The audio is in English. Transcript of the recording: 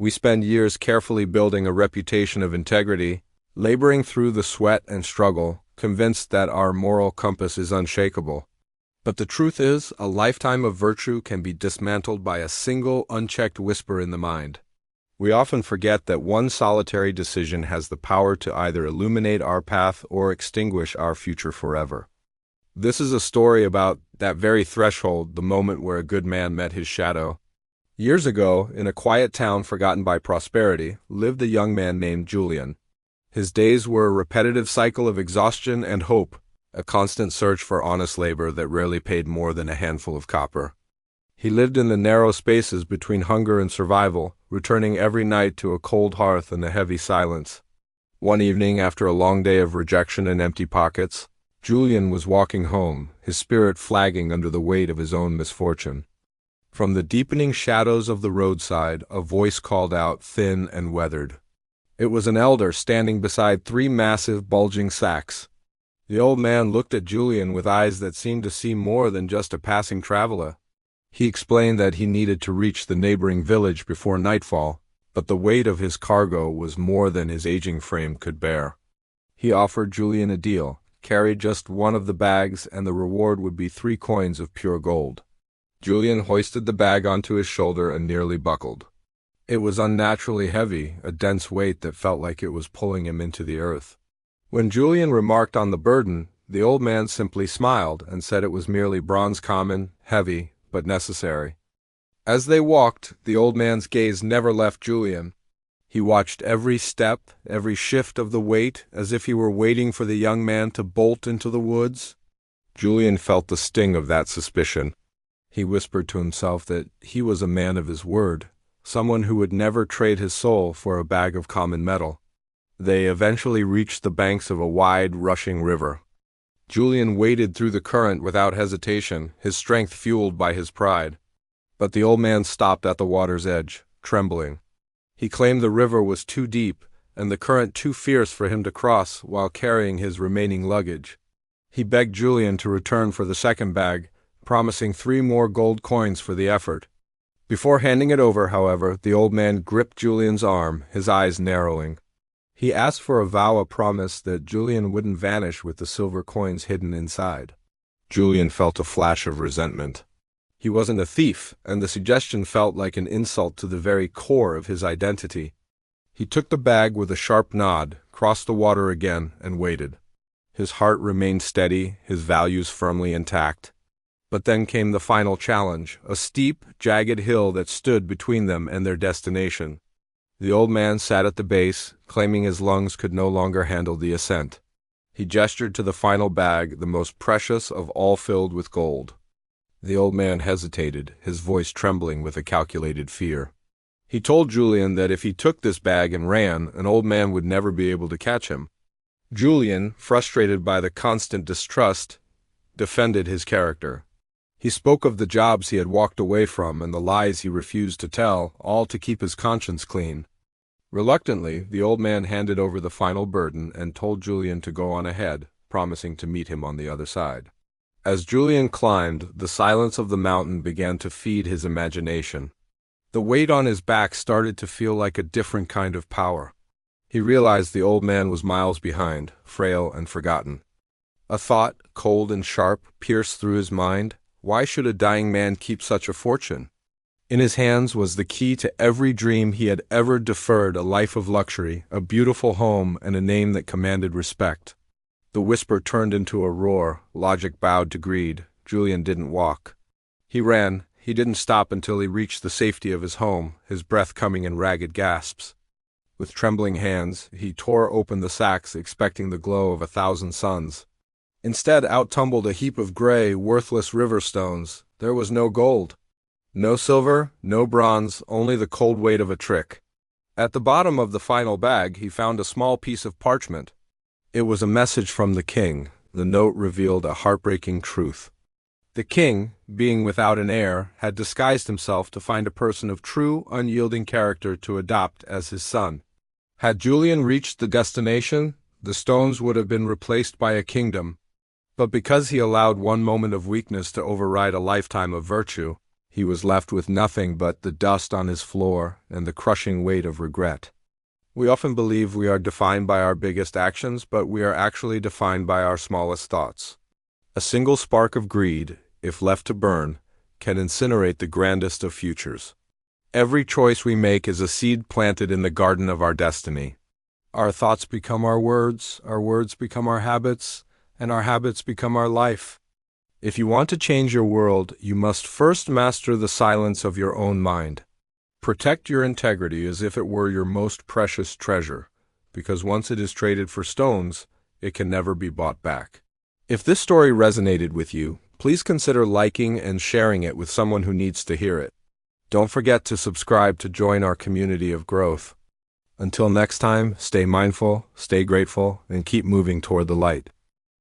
We spend years carefully building a reputation of integrity, laboring through the sweat and struggle, convinced that our moral compass is unshakable. But the truth is, a lifetime of virtue can be dismantled by a single unchecked whisper in the mind. We often forget that one solitary decision has the power to either illuminate our path or extinguish our future forever. This is a story about that very threshold, the moment where a good man met his shadow. Years ago, in a quiet town forgotten by prosperity, lived a young man named Julian. His days were a repetitive cycle of exhaustion and hope, a constant search for honest labor that rarely paid more than a handful of copper. He lived in the narrow spaces between hunger and survival, returning every night to a cold hearth and a heavy silence. One evening, after a long day of rejection and empty pockets, Julian was walking home, his spirit flagging under the weight of his own misfortune. From the deepening shadows of the roadside, a voice called out, thin and weathered. It was an elder standing beside three massive, bulging sacks. The old man looked at Julian with eyes that seemed to see more than just a passing traveler. He explained that he needed to reach the neighboring village before nightfall, but the weight of his cargo was more than his aging frame could bear. He offered Julian a deal, carry just one of the bags, and the reward would be 3 coins of pure gold. Julian hoisted the bag onto his shoulder and nearly buckled. It was unnaturally heavy, a dense weight that felt like it was pulling him into the earth. When Julian remarked on the burden, the old man simply smiled and said it was merely bronze common, heavy, but necessary. As they walked, the old man's gaze never left Julian. He watched every step, every shift of the weight, as if he were waiting for the young man to bolt into the woods. Julian felt the sting of that suspicion. He whispered to himself that he was a man of his word, someone who would never trade his soul for a bag of common metal. They eventually reached the banks of a wide, rushing river. Julian waded through the current without hesitation, his strength fueled by his pride. But the old man stopped at the water's edge, trembling. He claimed the river was too deep, and the current too fierce for him to cross while carrying his remaining luggage. He begged Julian to return for the second bag, promising 3 more gold coins for the effort. Before handing it over, however, the old man gripped Julian's arm, his eyes narrowing. He asked for a vow, a promise that Julian wouldn't vanish with the silver coins hidden inside. Julian felt a flash of resentment. He wasn't a thief, and the suggestion felt like an insult to the very core of his identity. He took the bag with a sharp nod, crossed the water again, and waited. His heart remained steady, his values firmly intact. But then came the final challenge, a steep, jagged hill that stood between them and their destination. The old man sat at the base, claiming his lungs could no longer handle the ascent. He gestured to the final bag, the most precious of all filled with gold. The old man hesitated, his voice trembling with a calculated fear. He told Julian that if he took this bag and ran, an old man would never be able to catch him. Julian, frustrated by the constant distrust, defended his character. He spoke of the jobs he had walked away from and the lies he refused to tell, all to keep his conscience clean. Reluctantly, the old man handed over the final burden and told Julian to go on ahead, promising to meet him on the other side. As Julian climbed, the silence of the mountain began to feed his imagination. The weight on his back started to feel like a different kind of power. He realized the old man was miles behind, frail and forgotten. A thought, cold and sharp, pierced through his mind. Why should a dying man keep such a fortune? In his hands was the key to every dream he had ever deferred, a life of luxury, a beautiful home, and a name that commanded respect. The whisper turned into a roar. Logic bowed to greed. Julian didn't walk. He ran. He didn't stop until he reached the safety of his home, his breath coming in ragged gasps. With trembling hands, he tore open the sacks, expecting the glow of 1,000 suns. Instead, out tumbled a heap of gray, worthless river stones. There was no gold. No silver, no bronze, only the cold weight of a trick. At the bottom of the final bag, he found a small piece of parchment. It was a message from the king. The note revealed a heartbreaking truth. The king, being without an heir, had disguised himself to find a person of true, unyielding character to adopt as his son. Had Julian reached the destination, the stones would have been replaced by a kingdom. But because he allowed one moment of weakness to override a lifetime of virtue, he was left with nothing but the dust on his floor and the crushing weight of regret. We often believe we are defined by our biggest actions, but we are actually defined by our smallest thoughts. A single spark of greed, if left to burn, can incinerate the grandest of futures. Every choice we make is a seed planted in the garden of our destiny. Our thoughts become our words become our habits, and our habits become our life. If you want to change your world, you must first master the silence of your own mind. Protect your integrity as if it were your most precious treasure, because once it is traded for stones, it can never be bought back. If this story resonated with you, please consider liking and sharing it with someone who needs to hear it. Don't forget to subscribe to join our community of growth. Until next time, stay mindful, stay grateful, and keep moving toward the light.